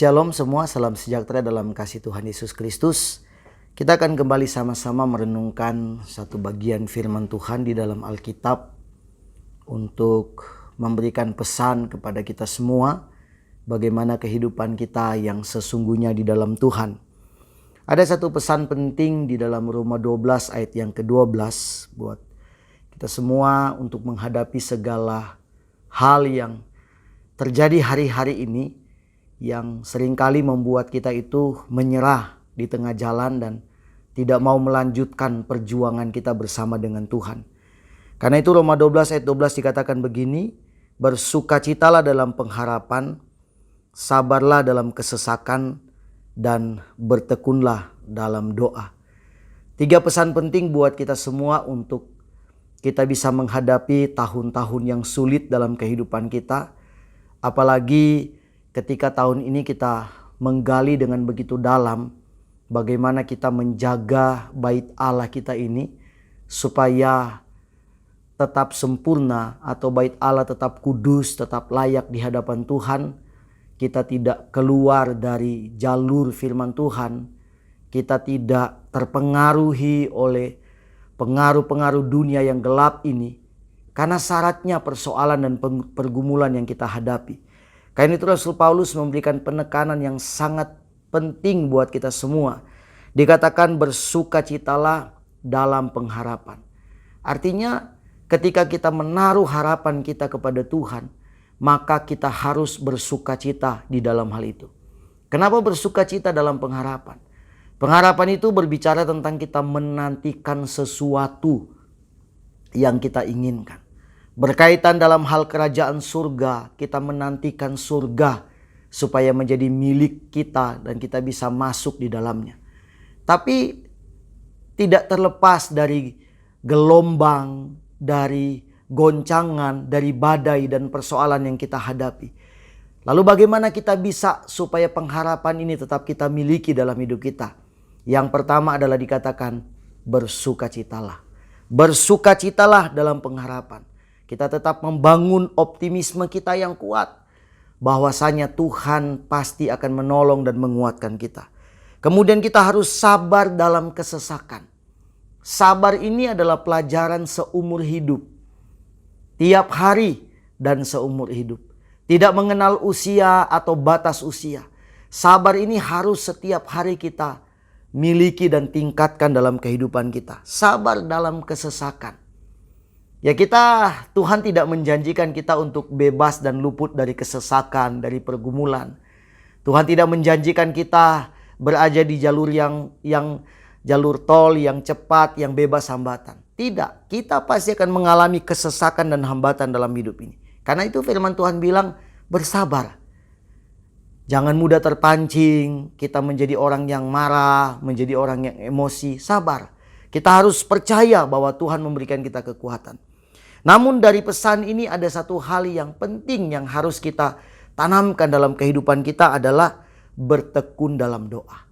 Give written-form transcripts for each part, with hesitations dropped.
Shalom semua, salam sejahtera dalam kasih Tuhan Yesus Kristus. Kita akan kembali sama-sama merenungkan satu bagian firman Tuhan di dalam Alkitab untuk memberikan pesan kepada kita semua bagaimana kehidupan kita yang sesungguhnya di dalam Tuhan. Ada satu pesan penting di dalam Roma 12 ayat yang ke-12 buat kita semua untuk menghadapi segala hal yang terjadi hari-hari ini, yang seringkali membuat kita itu menyerah di tengah jalan dan tidak mau melanjutkan perjuangan kita bersama dengan Tuhan. Karena itu Roma 12 ayat 12 dikatakan begini, bersukacitalah dalam pengharapan, sabarlah dalam kesesakan, dan bertekunlah dalam doa. 3 pesan penting buat kita semua untuk kita bisa menghadapi tahun-tahun yang sulit dalam kehidupan kita. Apalagi ketika tahun ini kita menggali dengan begitu dalam bagaimana kita menjaga bait Allah kita ini supaya tetap sempurna atau bait Allah tetap kudus, tetap layak di hadapan Tuhan. Kita tidak keluar dari jalur firman Tuhan. Kita tidak terpengaruhi oleh pengaruh-pengaruh dunia yang gelap ini. Karena syaratnya persoalan dan pergumulan yang kita hadapi. Karena itu Rasul Paulus memberikan penekanan yang sangat penting buat kita semua. Dikatakan bersukacitalah dalam pengharapan. Artinya ketika kita menaruh harapan kita kepada Tuhan, maka kita harus bersukacita di dalam hal itu. Kenapa bersukacita dalam pengharapan? Pengharapan itu berbicara tentang kita menantikan sesuatu yang kita inginkan. Berkaitan dalam hal kerajaan surga, kita menantikan surga supaya menjadi milik kita dan kita bisa masuk di dalamnya. Tapi tidak terlepas dari gelombang, dari goncangan, dari badai dan persoalan yang kita hadapi. Lalu bagaimana kita bisa supaya pengharapan ini tetap kita miliki dalam hidup kita? Yang pertama adalah dikatakan bersukacitalah. Bersukacitalah dalam pengharapan. Kita tetap membangun optimisme kita yang kuat. Bahwasanya Tuhan pasti akan menolong dan menguatkan kita. Kemudian kita harus sabar dalam kesesakan. Sabar ini adalah pelajaran seumur hidup. Tiap hari dan seumur hidup. Tidak mengenal usia atau batas usia. Sabar ini harus setiap hari kita miliki dan tingkatkan dalam kehidupan kita. Sabar dalam kesesakan. Ya Tuhan tidak menjanjikan kita untuk bebas dan luput dari kesesakan, dari pergumulan. Tuhan tidak menjanjikan kita berada di jalur yang jalur tol yang cepat, yang bebas hambatan. Tidak, kita pasti akan mengalami kesesakan dan hambatan dalam hidup ini. Karena itu firman Tuhan bilang bersabar. Jangan mudah terpancing, kita menjadi orang yang marah, menjadi orang yang emosi, sabar. Kita harus percaya bahwa Tuhan memberikan kita kekuatan. Namun dari pesan ini ada satu hal yang penting yang harus kita tanamkan dalam kehidupan kita adalah bertekun dalam doa.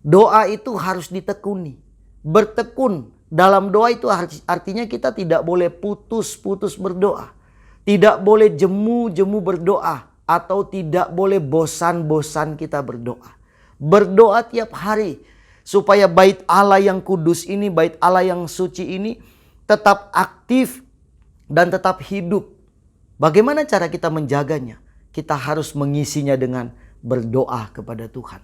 Doa itu harus ditekuni. Bertekun dalam doa itu artinya kita tidak boleh putus-putus berdoa. Tidak boleh jemu-jemu berdoa. Atau tidak boleh bosan-bosan kita berdoa. Berdoa tiap hari supaya bait Allah yang kudus ini, bait Allah yang suci ini tetap aktif dan tetap hidup. Bagaimana cara kita menjaganya? Kita harus mengisinya dengan berdoa kepada Tuhan.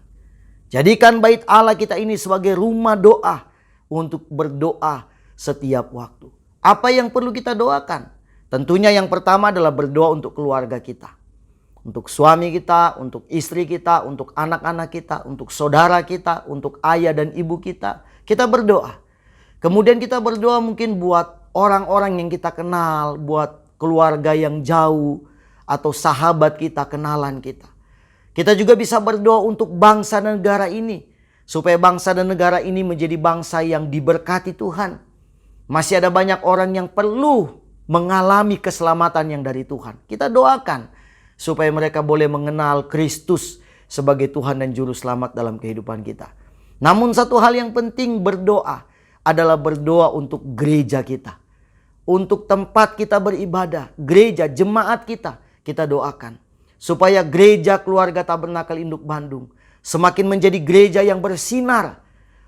Jadikan bait Allah kita ini sebagai rumah doa untuk berdoa setiap waktu. Apa yang perlu kita doakan? Tentunya yang pertama adalah berdoa untuk keluarga kita. Untuk suami kita, untuk istri kita, untuk anak-anak kita, untuk saudara kita, untuk ayah dan ibu kita. Kita berdoa. Kemudian kita berdoa mungkin buat orang-orang yang kita kenal, buat keluarga yang jauh, atau sahabat kita, kenalan kita. Kita juga bisa berdoa untuk bangsa dan negara ini. Supaya bangsa dan negara ini menjadi bangsa yang diberkati Tuhan. Masih ada banyak orang yang perlu mengalami keselamatan yang dari Tuhan. Kita doakan supaya mereka boleh mengenal Kristus sebagai Tuhan dan Juru Selamat dalam kehidupan kita. Namun satu hal yang penting berdoa adalah berdoa untuk gereja kita. Untuk tempat kita beribadah, gereja, jemaat kita doakan. supaya gereja keluarga Tabernakel Induk Bandung semakin menjadi gereja yang bersinar,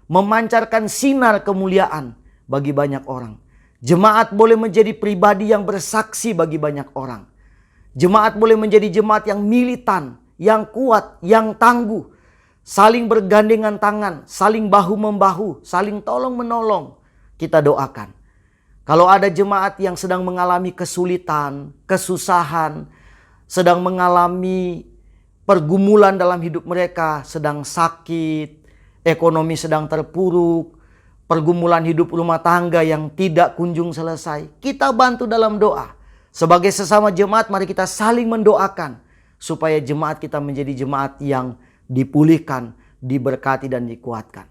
memancarkan sinar kemuliaan bagi banyak orang. Jemaat boleh menjadi pribadi yang bersaksi bagi banyak orang. Jemaat boleh menjadi jemaat yang militan, yang kuat, yang tangguh, saling bergandengan tangan, saling bahu-membahu, saling tolong-menolong. Kita doakan. Kalau ada jemaat yang sedang mengalami kesulitan, kesusahan, sedang mengalami pergumulan dalam hidup mereka, sedang sakit, ekonomi sedang terpuruk, pergumulan hidup rumah tangga yang tidak kunjung selesai, kita bantu dalam doa. Sebagai sesama jemaat, mari kita saling mendoakan supaya jemaat kita menjadi jemaat yang dipulihkan, diberkati dan dikuatkan.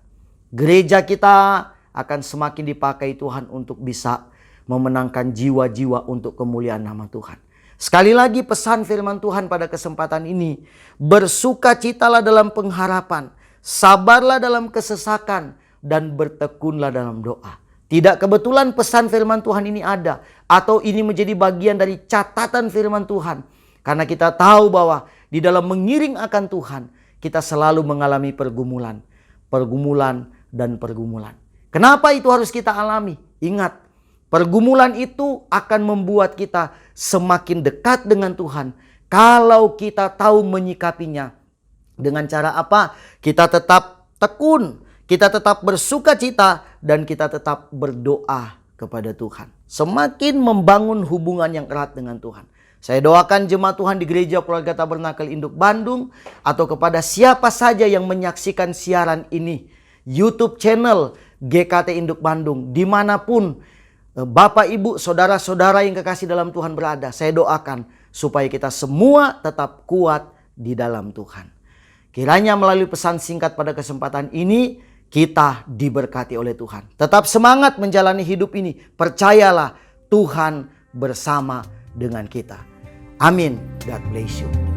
Gereja kita akan semakin dipakai Tuhan untuk bisa memenangkan jiwa-jiwa untuk kemuliaan nama Tuhan. Sekali lagi pesan firman Tuhan pada kesempatan ini, bersukacitalah dalam pengharapan, sabarlah dalam kesesakan, dan bertekunlah dalam doa. Tidak kebetulan pesan firman Tuhan ini ada, atau ini menjadi bagian dari catatan firman Tuhan. Karena kita tahu bahwa di dalam mengiring akan Tuhan, kita selalu mengalami pergumulan, dan pergumulan. Kenapa itu harus kita alami? Ingat, pergumulan itu akan membuat kita semakin dekat dengan Tuhan. Kalau kita tahu menyikapinya. Dengan cara apa? Kita tetap tekun, kita tetap bersukacita, dan kita tetap berdoa kepada Tuhan. Semakin membangun hubungan yang erat dengan Tuhan. Saya doakan jemaat Tuhan di Gereja Keluarga Tabernakel Induk Bandung, atau kepada siapa saja yang menyaksikan siaran ini, YouTube channel GKT Induk Bandung, dimanapun Bapak, Ibu, saudara-saudara yang kekasih dalam Tuhan berada, saya doakan supaya kita semua tetap kuat di dalam Tuhan. Kiranya melalui pesan singkat pada kesempatan ini, kita diberkati oleh Tuhan. Tetap semangat menjalani hidup ini. Percayalah, Tuhan bersama dengan kita. Amin. God bless you.